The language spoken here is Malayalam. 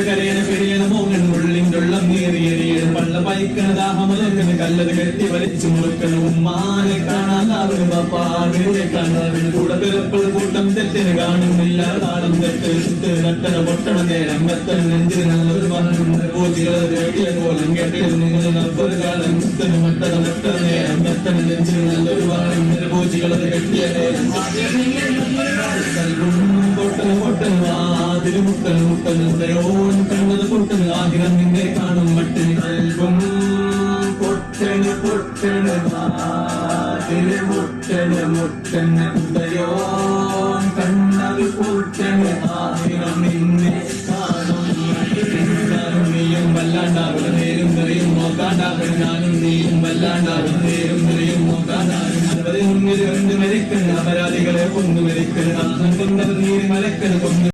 കരയണ പെരിയണ മോങ്ങൻ ഉള്ളിൻ്റെള്ളം നീറിയെറിയണം പള്ള പൈക്കണ ദാഹമലക്കണ് കല്ലത് കെട്ടി വലിച്ചു മുറുക്കണം ഉമ്മാനെ കാണാതാവണ് പപ്പാടിനെ കാണാവിന് കൂടെ പിറപ്പത് കൂട്ടം തെറ്റിന് കാണുന്നില്ല താളം തെറ്റ് ചുറ്റ് നട്ടന പൊട്ടണ നേരം വെത്തന നെഞ്ചിന് നല്ലൊരു മണ്ണുണ്ട് പൂച്ചികളത് കേട്ടിയ കോലം കെട്ടിൽ നിങ്ങൾ നമ്പർ കാലം കുത്തന് മട്ടണ മട്ടണ നേരം വെത്തന നെഞ്ചിന് നല്ലൊരു മണ്ണുണ്ട് പൂച്ചികളത് കെട്ടിയ നേരം പൊട്ടന് പൊട്ടന് വാതില് മുട്ടന് മുട്ടന് ദയോന് കണ്ണത് പൊട്ടന് ആഗ്രഹം നിന്നെ കാണും മട്ടിന് കൽവും പൊട്ടന് പൊട്ടന് വാതില് മുട്ടന് മുട്ടന് ദയോൻ കണ്ണത് പൊട്ടന് ആഗ്രഹം നിന്നെ കാണും നീയും വല്ലാണ്ടാവുക നേരും നിറയും നോക്കാണ്ടാവുക ഞാനും നീയും വല്ലാണ്ടാവുക നേരും നിറയും നോക്കാണ്ടാവുക മുന്നിൽ കണ്ടു മരിക്കുന്ന അപരാധികളെ കൊന്നു മരിക്കുന്ന കൊണ്ടവർ നീര് മലക്കന് കൊന്നു